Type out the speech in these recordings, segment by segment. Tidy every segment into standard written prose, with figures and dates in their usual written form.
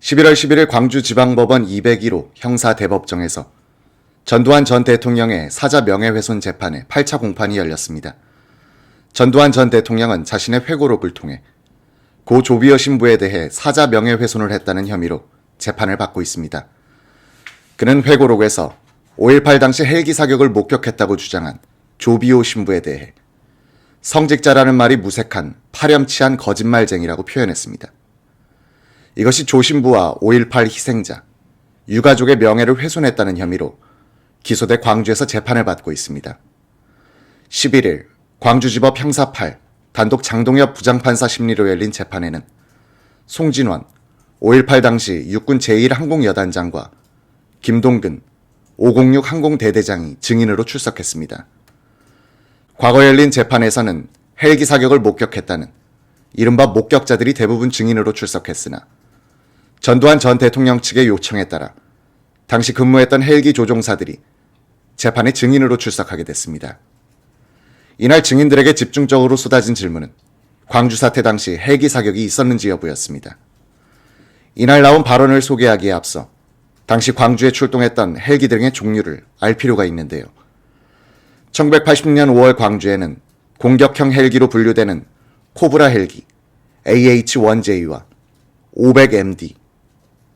11월 11일 광주지방법원 201호 형사대법정에서 전두환 전 대통령의 사자 명예훼손 재판의 8차 공판이 열렸습니다. 전두환 전 대통령은 자신의 회고록을 통해 고 조비오 신부에 대해 사자 명예훼손을 했다는 혐의로 재판을 받고 있습니다. 그는 회고록에서 5.18 당시 헬기 사격을 목격했다고 주장한 조비오 신부에 대해 성직자라는 말이 무색한 파렴치한 거짓말쟁이라고 표현했습니다. 이것이 조 신부와 5.18 희생자, 유가족의 명예를 훼손했다는 혐의로 기소돼 광주에서 재판을 받고 있습니다. 11일 광주지법 형사 8 단독 장동엽 부장판사 심리로 열린 재판에는 송진원 5.18 당시 육군 제1항공여단장과 김동근 506 항공대대장이 증인으로 출석했습니다. 과거 열린 재판에서는 헬기 사격을 목격했다는 이른바 목격자들이 대부분 증인으로 출석했으나 전두환 전 대통령 측의 요청에 따라 당시 근무했던 헬기 조종사들이 재판에 증인으로 출석하게 됐습니다. 이날 증인들에게 집중적으로 쏟아진 질문은 광주 사태 당시 헬기 사격이 있었는지 여부였습니다. 이날 나온 발언을 소개하기에 앞서 당시 광주에 출동했던 헬기 등의 종류를 알 필요가 있는데요. 1980년 5월 광주에는 공격형 헬기로 분류되는 코브라 헬기, AH-1J와 500MD,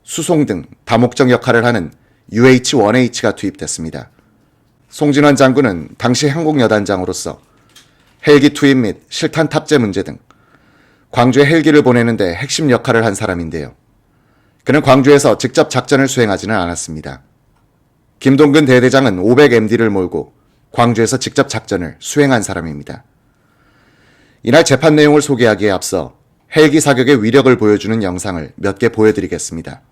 수송 등 다목적 역할을 하는 UH-1H가 투입됐습니다. 송진원 장군은 당시 항공여단장으로서 헬기 투입 및 실탄 탑재 문제 등 광주에 헬기를 보내는데 핵심 역할을 한 사람인데요. 그는 광주에서 직접 작전을 수행하지는 않았습니다. 김동근 대대장은 500MD를 몰고 광주에서 직접 작전을 수행한 사람입니다. 이날 재판 내용을 소개하기에 앞서 헬기 사격의 위력을 보여주는 영상을 몇 개 보여드리겠습니다.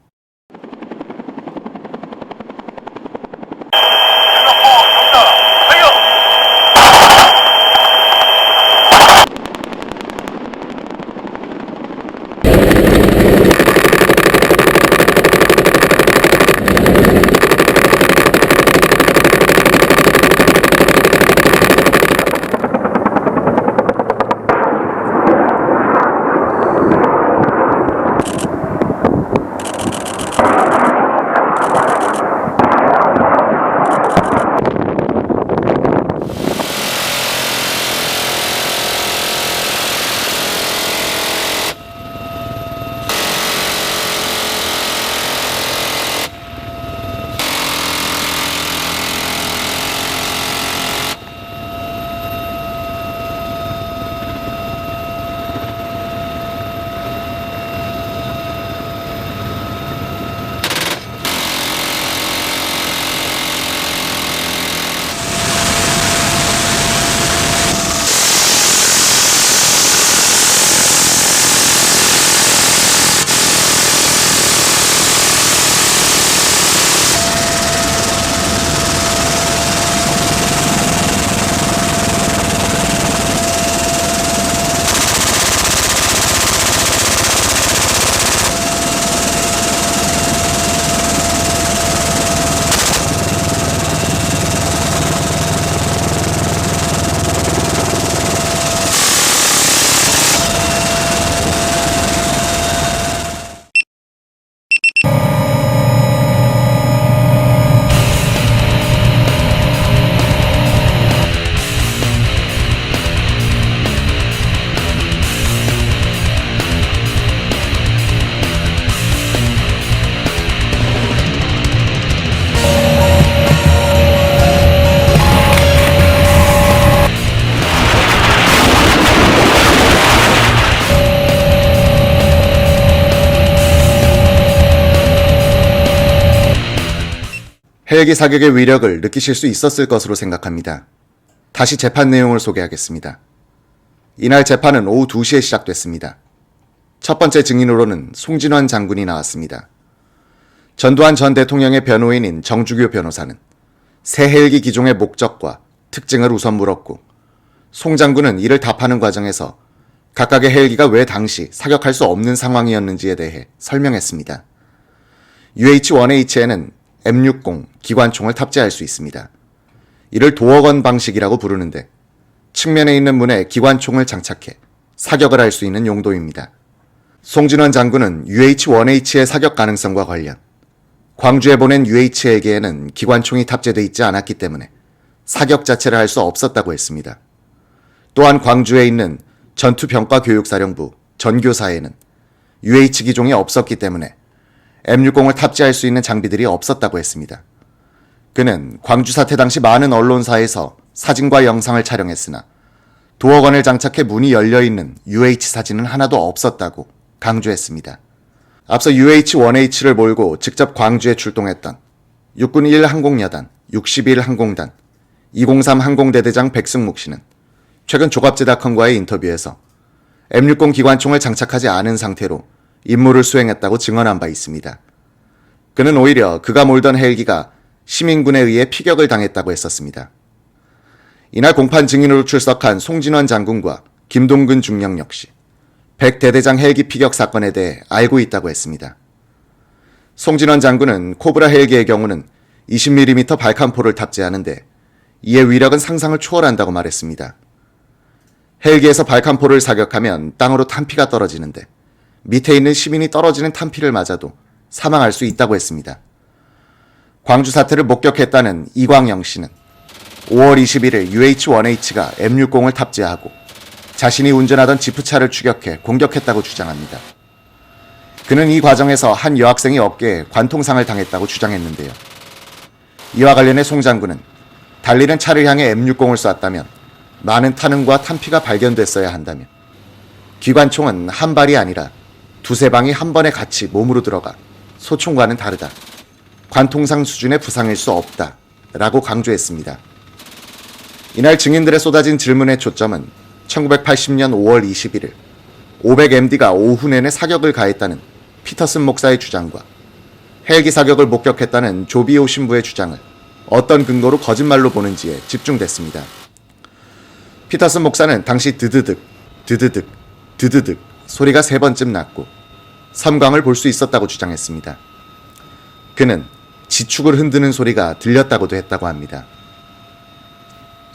헬기 사격의 위력을 느끼실 수 있었을 것으로 생각합니다. 다시 재판 내용을 소개하겠습니다. 이날 재판은 오후 2시에 시작됐습니다. 첫 번째 증인으로는 송진원 장군이 나왔습니다. 전두환 전 대통령의 변호인인 정주교 변호사는 새 헬기 기종의 목적과 특징을 우선 물었고 송 장군은 이를 답하는 과정에서 각각의 헬기가 왜 당시 사격할 수 없는 상황이었는지에 대해 설명했습니다. UH-1H에는 M60 기관총을 탑재할 수 있습니다. 이를 도어건 방식이라고 부르는데 측면에 있는 문에 기관총을 장착해 사격을 할 수 있는 용도입니다. 송진원 장군은 UH-1H의 사격 가능성과 관련 광주에 보낸 UH 헬기에는 기관총이 탑재돼 있지 않았기 때문에 사격 자체를 할 수 없었다고 했습니다. 또한 광주에 있는 전투병과교육사령부 전교사에는 UH 기종이 없었기 때문에 M60을 탑재할 수 있는 장비들이 없었다고 했습니다. 그는 광주 사태 당시 많은 언론사에서 사진과 영상을 촬영했으나 도어건을 장착해 문이 열려있는 UH 사진은 하나도 없었다고 강조했습니다. 앞서 UH-1H를 몰고 직접 광주에 출동했던 육군 1항공여단 61항공단 203 항공대대장 백승묵 씨는 최근 조갑제닷컴과의 인터뷰에서 M60 기관총을 장착하지 않은 상태로 임무를 수행했다고 증언한 바 있습니다. 그는 오히려 그가 몰던 헬기가 시민군에 의해 피격을 당했다고 했었습니다. 이날 공판 증인으로 출석한 송진원 장군과 김동근 중령 역시 백 대대장 헬기 피격 사건에 대해 알고 있다고 했습니다. 송진원 장군은 코브라 헬기의 경우는 20mm 발칸포를 탑재하는데 이의 위력은 상상을 초월한다고 말했습니다. 헬기에서 발칸포를 사격하면 땅으로 탄피가 떨어지는데 밑에 있는 시민이 떨어지는 탄피를 맞아도 사망할 수 있다고 했습니다. 광주 사태를 목격했다는 이광영 씨는 5월 21일 UH-1H가 M60을 탑재하고 자신이 운전하던 지프차를 추격해 공격했다고 주장합니다. 그는 이 과정에서 한 여학생이 어깨에 관통상을 당했다고 주장했는데요. 이와 관련해 송 장군은 달리는 차를 향해 M60을 쐈다면 많은 탄음과 탄피가 발견됐어야 한다며 기관총은 한 발이 아니라 두세 방이 한 번에 같이 몸으로 들어가 소총과는 다르다. 관통상 수준의 부상일 수 없다. 라고 강조했습니다. 이날 증인들의 쏟아진 질문의 초점은 1980년 5월 21일 500MD가 오후 내내 사격을 가했다는 피터슨 목사의 주장과 헬기 사격을 목격했다는 조비오 신부의 주장을 어떤 근거로 거짓말로 보는지에 집중됐습니다. 피터슨 목사는 당시 드드득, 드드득, 드드득 소리가 3번쯤 났고 섬광을 볼 수 있었다고 주장했습니다. 그는 지축을 흔드는 소리가 들렸다고도 했다고 합니다.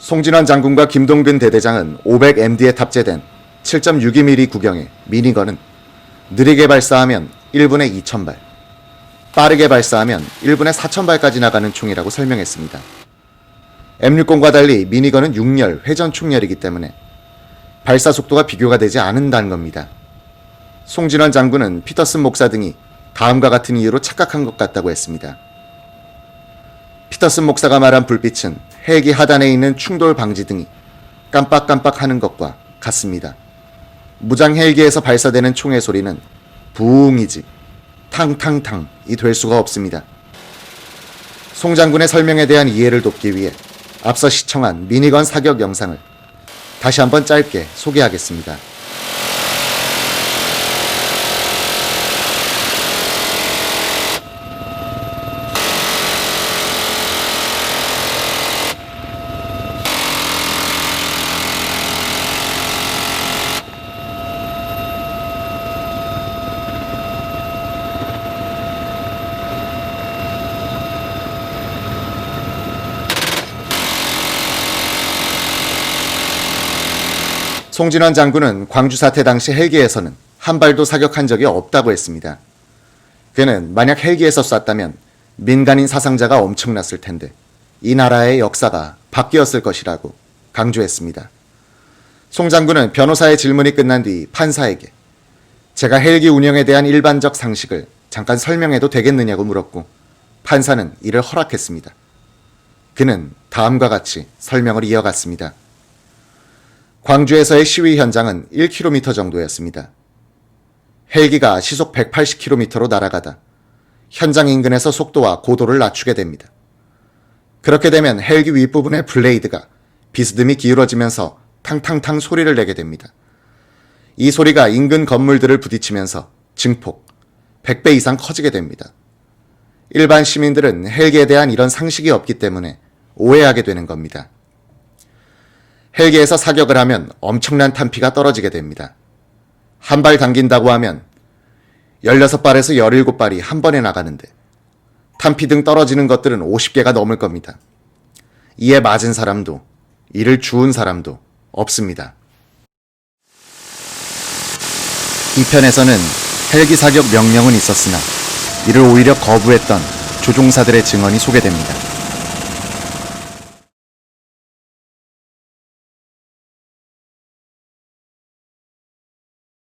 송진원 장군과 김동근 대대장은 500MD에 탑재된 7.62mm 구경의 미니건은 느리게 발사하면 1분에 2,000발, 빠르게 발사하면 1분에 4,000발까지 나가는 총이라고 설명했습니다. M60과 달리 미니건은 6열 회전 총열이기 때문에 발사 속도가 비교가 되지 않는다는 겁니다. 송진원 장군은 피터슨 목사 등이 다음과 같은 이유로 착각한 것 같다고 했습니다. 피터슨 목사가 말한 불빛은 헬기 하단에 있는 충돌 방지 등이 깜빡깜빡하는 것과 같습니다. 무장 헬기에서 발사되는 총의 소리는 부웅이지 탕탕탕이 될 수가 없습니다. 송 장군의 설명에 대한 이해를 돕기 위해 앞서 시청한 미니건 사격 영상을 다시 한번 짧게 소개하겠습니다. 송진원 장군은 광주 사태 당시 헬기에서는 한 발도 사격한 적이 없다고 했습니다. 그는 만약 헬기에서 쐈다면 민간인 사상자가 엄청났을 텐데 이 나라의 역사가 바뀌었을 것이라고 강조했습니다. 송 장군은 변호사의 질문이 끝난 뒤 판사에게 제가 헬기 운영에 대한 일반적 상식을 잠깐 설명해도 되겠느냐고 물었고 판사는 이를 허락했습니다. 그는 다음과 같이 설명을 이어갔습니다. 광주에서의 시위 현장은 1km 정도였습니다. 헬기가 시속 180km로 날아가다 현장 인근에서 속도와 고도를 낮추게 됩니다. 그렇게 되면 헬기 윗부분의 블레이드가 비스듬히 기울어지면서 탕탕탕 소리를 내게 됩니다. 이 소리가 인근 건물들을 부딪히면서 증폭 100배 이상 커지게 됩니다. 일반 시민들은 헬기에 대한 이런 상식이 없기 때문에 오해하게 되는 겁니다. 헬기에서 사격을 하면 엄청난 탄피가 떨어지게 됩니다. 한 발 당긴다고 하면 16발에서 17발이 한 번에 나가는데 탄피 등 떨어지는 것들은 50개가 넘을 겁니다. 이에 맞은 사람도 이를 주운 사람도 없습니다. 한편에서는 헬기 사격 명령은 있었으나 이를 오히려 거부했던 조종사들의 증언이 소개됩니다.